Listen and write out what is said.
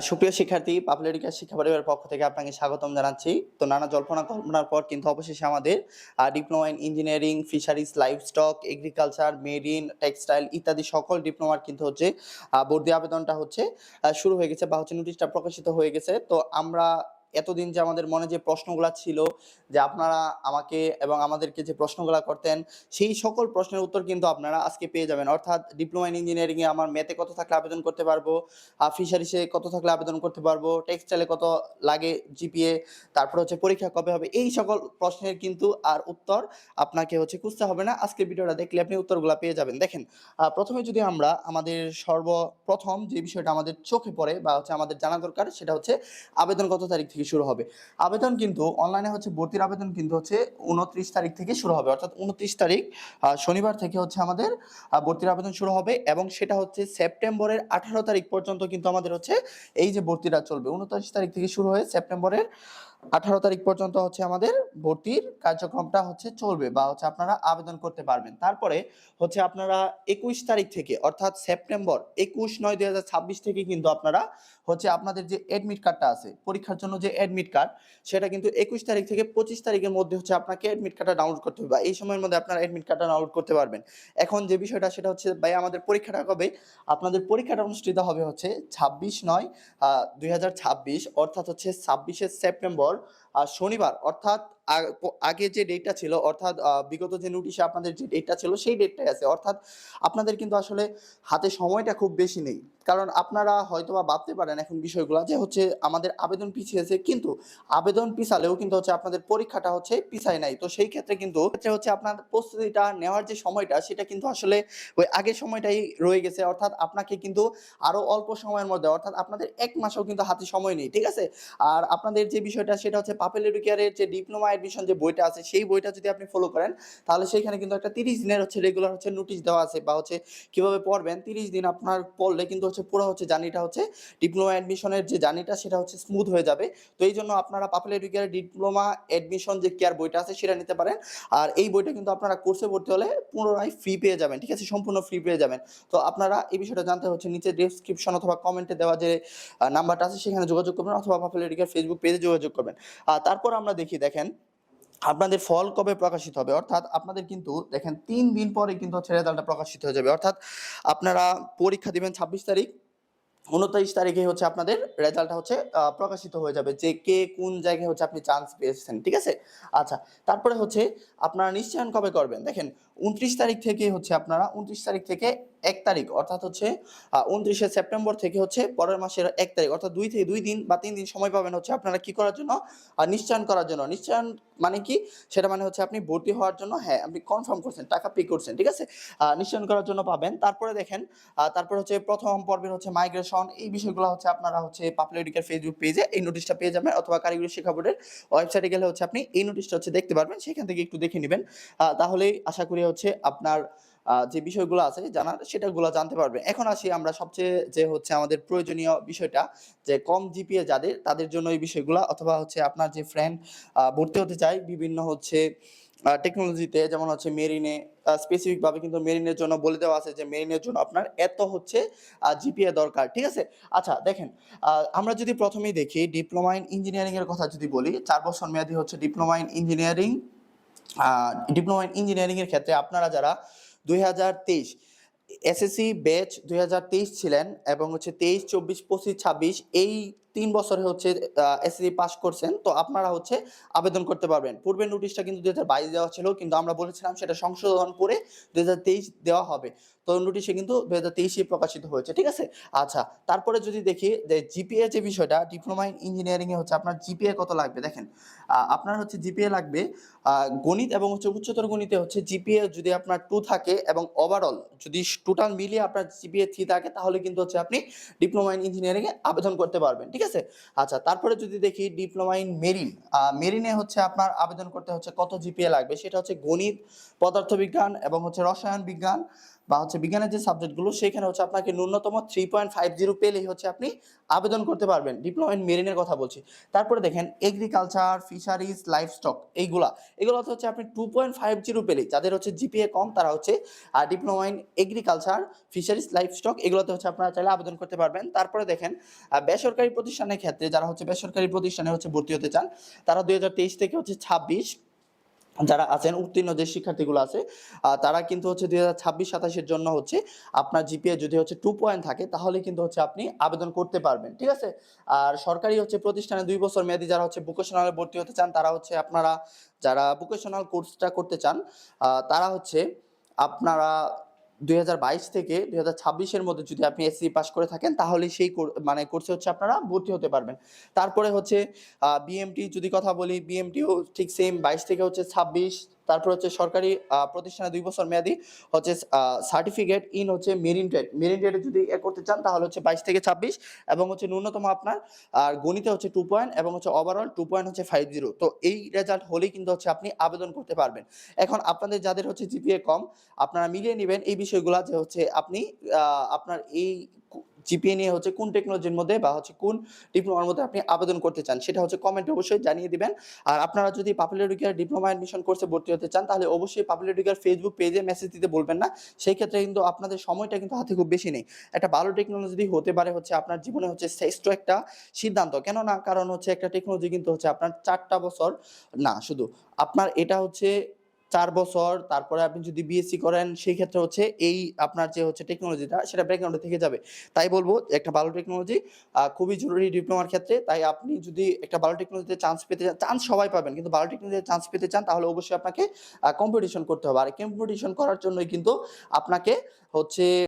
সুপ্রিয় শিক্ষার্থী, পাপুলার এডুকেশন শিক্ষা পরিবারের পক্ষ থেকে আপনাকে স্বাগতম জানাচ্ছি। তো নানা জল্পনা কল্পনার পর কিন্তু অবশেষে আমাদের diploma in engineering, fisheries, livestock, agriculture, marine, textile ইত্যাদি সকল ডিপ্লোমার কিন্তু হচ্ছে ভর্তি আবেদনটা হচ্ছে শুরু হয়ে গেছে বা হচ্ছে নোটিশটা প্রকাশিত হয়ে গেছে। তো আমরা এতদিন যে আমাদের মনে যে প্রশ্নগুলা ছিল, যে আপনারা আমাকে এবং আমাদেরকে যে প্রশ্নগুলা করতেন, সেই সকল প্রশ্নের উত্তর কিন্তু আপনারা আজকে পেয়ে যাবেন। অর্থাৎ ডিপ্লোমা ইন ইঞ্জিনিয়ারিং এ আমার ম্যাথে কত থাকলে আবেদন করতে পারবো, ফিশারিসে কত থাকলে আবেদন করতে পারবো, টেক্সটাইলে কত লাগে জিপিএ, তারপর হচ্ছে পরীক্ষা কবে হবে, এই সকল প্রশ্নের কিন্তু আর উত্তর আপনাকে হচ্ছে খুঁজতে হবে না। আজকের ভিডিওটা দেখলে আপনি উত্তরগুলা পেয়ে যাবেন। দেখেন, প্রথমে যদি আমরা আমাদের সর্বপ্রথম যে বিষয়টা আমাদের চোখে পড়ে বা হচ্ছে আমাদের জানা দরকার, সেটা হচ্ছে আবেদন কত তারিখ থেকে শুরু হবে। আবেদন কিন্তু অনলাইনে হচ্ছে ভর্তির আবেদন কিন্তু হচ্ছে 29 তারিখ থেকে শুরু হবে। অর্থাৎ 29 তারিখ শনিবার থেকে হচ্ছে আমাদের ভর্তির আবেদন শুরু হবে এবং সেটা হচ্ছে সেপ্টেম্বরের 18 তারিখ পর্যন্ত কিন্তু আমাদের হচ্ছে এই যে ভর্তিটা চলবে। 29 তারিখ থেকে শুরু হয়ে সেপ্টেম্বরের 18 তারিখ পর্যন্ত হচ্ছে আমাদের ভর্তির কার্যক্রমটা হচ্ছে চলবে বা হচ্ছে আপনারা আবেদন করতে পারবেন। তারপরে হচ্ছে আপনারা 21 তারিখ থেকে, অর্থাৎ সেপ্টেম্বর 21/9/2026 থেকে কিন্তু আপনারা হচ্ছে আপনাদের যে অ্যাডমিট কার্ডটা আছে পরীক্ষার জন্য, যে অ্যাডমিট কার্ড, সেটা কিন্তু 21 তারিখ থেকে 25 তারিখের মধ্যে হচ্ছে আপনাকে অ্যাডমিট কার্ডটা ডাউনলোড করতে হবে বা এই সময়ের মধ্যে আপনারা অ্যাডমিট কার্ডটা ডাউনলোড করতে পারবেন। এখন যে বিষয়টা সেটা হচ্ছে, ভাই আমাদের পরীক্ষাটা কবে? আপনাদের পরীক্ষাটা অনুষ্ঠিত হবে হচ্ছে 26/9/2026, অর্থাৎ হচ্ছে 26শে সেপ্টেম্বর শনিবার। অর্থাৎ আগে যে ডেটটা ছিল, অর্থাৎ বিগত যে নোটিশে আপনাদের যে ডেটটা ছিল সেই ডেটটাই আছে। অর্থাৎ আপনাদের কিন্তু আসলে হাতে সময়টা খুব বেশি নেই। কারণ আপনারা হয়তোবা ভাবতে পারেন এখন বিষয়গুলো যে হচ্ছে আমাদের আবেদন পিছিয়েছে, কিন্তু আবেদন পিছালেও কিন্তু হচ্ছে আপনাদের পরীক্ষাটা হচ্ছে পিছায় নাই। তো সেই ক্ষেত্রে কিন্তু হচ্ছে আপনার প্রস্তুতিটা নেওয়ার যে সময়টা, সেটা কিন্তু আসলে ওই আগের সময়টাই রয়ে গেছে। অর্থাৎ আপনাকে কিন্তু আরো অল্প সময়ের মধ্যে, অর্থাৎ আপনাদের 1 মাসও কিন্তু হাতে সময় নেই, ঠিক আছে? আর আপনাদের যে বিষয়টা সেটা হচ্ছে পাপেল এডুকেয়ারের যে ডিপ্লোমা এডমিশন যে বইটা আছে, সেই বইটা যদি আপনি ফলো করেন, তাহলে সেইখানে কিন্তু একটা 30 দিনের হচ্ছে রেগুলার হচ্ছে নোটিশ দেওয়া আছে বা হচ্ছে কিভাবে পড়বেন। 30 দিন আপনার পড়লে কিন্তু হচ্ছে পুরো হচ্ছে জার্নিটা হচ্ছে ডিপ্লোমা এডমিশনের যে জার্নিটা সেটা হচ্ছে স্মুথ হয়ে যাবে। তো এই জন্য আপনারা পাপেল এডুকেয়ারের ডিপ্লোমা এডমিশন যে কেয়ার বইটা আছে সেটা নিতে পারেন। আর এই বইটা কিন্তু আপনারা কোর্সে ভর্তি হলে পুনরায় ফ্রি পেয়ে যাবেন, ঠিক আছে? সম্পূর্ণ ফ্রি পেয়ে যাবেন। তো আপনারা এই বিষয়টা জানতে হচ্ছে নিচে ডেসক্রিপশন অথবা কমেন্টে দেওয়া যে নাম্বারটা আছে সেখানে যোগাযোগ করবেন, অথবা পাপেল এডুকেয়ার ফেসবুক পেজে যোগাযোগ করবেন। তারপর আমরা দেখি, দেখেন আপনাদের ফল কবে প্রকাশিত হবে। অর্থাৎ আপনাদের কিন্তু দেখেন 3 দিন পরে কিন্তু হচ্ছে রেজাল্টটা প্রকাশিত হয়ে যাবে। অর্থাৎ আপনারা পরীক্ষা দিবেন 26 তারিখ, 29 তারিখে হচ্ছে আপনাদের রেজাল্টটা হচ্ছে প্রকাশিত হয়ে যাবে যে কে কোন জায়গায় হচ্ছে আপনি চান্স পেয়েছেন, ঠিক আছে? আচ্ছা, তারপরে হচ্ছে আপনারা নিশ্চয়ন কবে করবেন? দেখেন 29 তারিখ থেকে হচ্ছে আপনারা 29 তারিখ থেকে 1 তারিখ, অর্থাৎ হচ্ছে 29শে সেপ্টেম্বর থেকে হচ্ছে পরের মাসের 1 তারিখ, অর্থাৎ 2 দিন বা 3 দিন সময় পাবেন হচ্ছে আপনারা কি করার জন্য? নিশ্চয়ন করার জন্য। নিশ্চয়ন মানে কি? সেটা মানে হচ্ছে আপনি ভর্তি হওয়ার জন্য, হ্যাঁ, আপনি কনফার্ম করছেন, টাকা পে করছেন, ঠিক আছে? নিশ্চয়ন করার জন্য পাবেন। তারপরে দেখেন, তারপর হচ্ছে প্রথম পর্বের হচ্ছে মাইগ্রেশন, এই বিষয়গুলো হচ্ছে আপনারা হচ্ছে পাপেল এডুকেয়ার ফেসবুক পেজে এই নোটিশটা পেয়ে যাবেন, অথবা কারিগরি শিক্ষা বোর্ডের ওয়েবসাইটে গেলে হচ্ছে আপনি এই নোটিশটা হচ্ছে দেখতে পারবেন, সেখান থেকে একটু দেখে নেবেন। তাহলেই আশা করি হচ্ছে আপনার যে বিষয়গুলো আছে জানার, সেটাগুলো জানতে পারবেন। এখন আসি আমরা সবচেয়ে যে হচ্ছে আমাদের প্রয়োজনীয় বিষয়টা, যে কম জিপিএ যাদের, তাদের জন্য এই বিষয়গুলো, অথবা হচ্ছে আপনার যে ফ্রেন্ড ভর্তি হতে চায় বিভিন্ন হচ্ছে টেকনোলজিতে, যেমন হচ্ছে মেরিনে, স্পেসিফিক ভাবে কিন্তু মেরিনের জন্য বলে দেওয়া আছে যে মেরিনের জন্য আপনার এত হচ্ছে জিপিএ দরকার, ঠিক আছে? আচ্ছা দেখেন, আমরা যদি প্রথমেই দেখি ডিপ্লোমা ইন ইঞ্জিনিয়ারিং এর কথা যদি বলি, 4 বছর মেয়াদী হচ্ছে diploma in engineering. Diploma in engineering এর ক্ষেত্রে আপনারা যারা 2023 এসএসসি ব্যাচ 2023 ছিলেন এবং হচ্ছে 23, 24, 25, 26 এই 3 বছরে হচ্ছে এসএসসি পাস করছেন, তো আপনারা হচ্ছে আবেদন করতে পারবেন। পূর্বের নোটিশটা কিন্তু 2022 দেওয়া ছিল, কিন্তু আমরা বলেছিলাম সেটা সংশোধন করে 2023 দেওয়া হবে। তো নোটিশে কিন্তু 2023 প্রকাশিত হয়েছে, ঠিক আছে? আচ্ছা, তারপরে যদি দেখি যে জিপিএ যে বিষয়টা, ডিপ্লোমা ইন ইঞ্জিনিয়ারিং এ হচ্ছে আপনার জিপিএ কত লাগবে। দেখেন, আপনার হচ্ছে জিপিএ লাগবে গণিত এবং হচ্ছে উচ্চতর গণিতে হচ্ছে জিপিএ যদি আপনার 2 থাকে এবং ওভারঅল যদি টোটাল মিলিয়ে আপনার জিপিএ 3 থাকে, তাহলে কিন্তু হচ্ছে আপনি ডিপ্লোমা ইন ইঞ্জিনিয়ারিং এ আবেদন করতে পারবেন, ঠিক আছে? আচ্ছা, তারপরে যদি দেখি ডিপ্লোমা ইন মেরিন, মেরিনে হচ্ছে আপনার আবেদন করতে হচ্ছে কত জিপিএ লাগবে, সেটা হচ্ছে গণিত, পদার্থবিজ্ঞান এবং হচ্ছে রসায়ন বিজ্ঞান বা হচ্ছে বিজ্ঞানের যে সাবজেক্টগুলো সেখানে হচ্ছে আপনাকে ন্যূনতম 3.50 পেলেই হচ্ছে আপনি আবেদন করতে পারবেন। ডিপ্লোমা ইন মেরিনের কথা বলছি। তারপরে দেখেন এগ্রিকালচার, ফিশারিজ, লাইভস্টক এগুলোতে হচ্ছে আপনি 2.50 পেলেই, যাদের হচ্ছে জিপিএ কম তারা হচ্ছে diploma in agriculture, fisheries, livestock এগুলোতে হচ্ছে আপনারা চাইলে আবেদন করতে পারবেন। তারপরে দেখেন বেসরকারি প্রতিষ্ঠানের ক্ষেত্রে যারা হচ্ছে বেসরকারি প্রতিষ্ঠানে হচ্ছে ভর্তি হতে চান, তারা 2023 থেকে হচ্ছে 26 যারা আছেন উত্তীর্ণ যে শিক্ষার্থীগুলো আছে তারা কিন্তু হচ্ছে 2026-27 এর জন্য হচ্ছে আপনার জিপিএ যদি হচ্ছে 2 পয়েন্ট থাকে তাহলে কিন্তু হচ্ছে আপনি আবেদন করতে পারবেন। ঠিক আছে? আর সরকারি হচ্ছে প্রতিষ্ঠানে 2 বছর মেয়াদী যারা হচ্ছে ভোকেশনালে ভর্তি হতে চান তারা হচ্ছে আপনারা যারা ভোকেশনাল কোর্সটা করতে চান তারা হচ্ছে আপনারা 2022 থেকে 2026 এর মধ্যে যদি আপনি এসএসসি পাস করে থাকেন তাহলে সেই মানে কোর্সে হচ্ছে আপনারা ভর্তি হতে পারবেন। তারপরে হচ্ছে বিএমটি যদি কথা বলি, বিএমটিও ঠিক সেম 22 থেকে হচ্ছে 26। তারপর হচ্ছে সরকারি প্রতিষ্ঠানে 2 বছর মেয়াদী হচ্ছে সার্টিফিকেট ইন হচ্ছে মেরিন ট্রেডে যদি করতে চান তাহলে হচ্ছে 22 থেকে 26 এবং হচ্ছে ন্যূনতম আপনার গণিতে হচ্ছে 2 পয়েন্ট এবং হচ্ছে ওভারঅল 2 পয়েন্ট হচ্ছে 50। তো এই রেজাল্ট হলেই কিন্তু হচ্ছে আপনি আবেদন করতে পারবেন। এখন আপনাদের যাদের হচ্ছে জিপিএ কম আপনারা মিলিয়ে নিবেন এই বিষয়গুলা যে হচ্ছে আপনি আপনার এই জিপিএ নিয়ে হচ্ছে কোন টেকনোলজির মধ্যে বা হচ্ছে কোন ডিপ্লোমার মধ্যে আপনি আবেদন করতে চান সেটা হচ্ছে কমেন্টে অবশ্যই জানিয়ে দিবেন। আর আপনারা যদি পাপুলার এডুকেয়ার ডিপ্লোমা অ্যাডমিশন কোর্সে ভর্তি হতে চান তাহলে অবশ্যই পাপুলার এডুকেয়ার ফেসবুক পেজে মেসেজ দিতে বলবেন না। সেই ক্ষেত্রে কিন্তু আপনাদের সময়টা কিন্তু হাতে খুব বেশি নেই। একটা ভালো টেকনোলজি হতে পারে হচ্ছে আপনার জীবনে হচ্ছে শ্রেষ্ঠ একটা সিদ্ধান্ত। কেন না? কারণ হচ্ছে একটা টেকনোলজি কিন্তু হচ্ছে আপনার 4টা বছর না শুধু আপনার এটা হচ্ছে 4 বছর, তারপরে আপনি যদি বিএসসি করেন সেই ক্ষেত্রে হচ্ছে এই আপনার যে হচ্ছে টেকনোলজিটা সেটা ব্যাকগ্রাউন্ডে থেকে যাবে। তাই বলব একটা ভালো টেকনোলজি খুবই জরুরি ডিপ্লোমার ক্ষেত্রে। তাই আপনি যদি একটা ভালো টেকনোলজিতে চান্স পেতে চান, চান্স সবাই পাবেন। কিন্তু ভালো টেকনোলজিতে চান্স পেতে চান তাহলে অবশ্যই আপনাকে কম্পিটিশন করতে হবে। আর কম্পিটিশন করার জন্যই কিন্তু আপনাকে হচ্ছে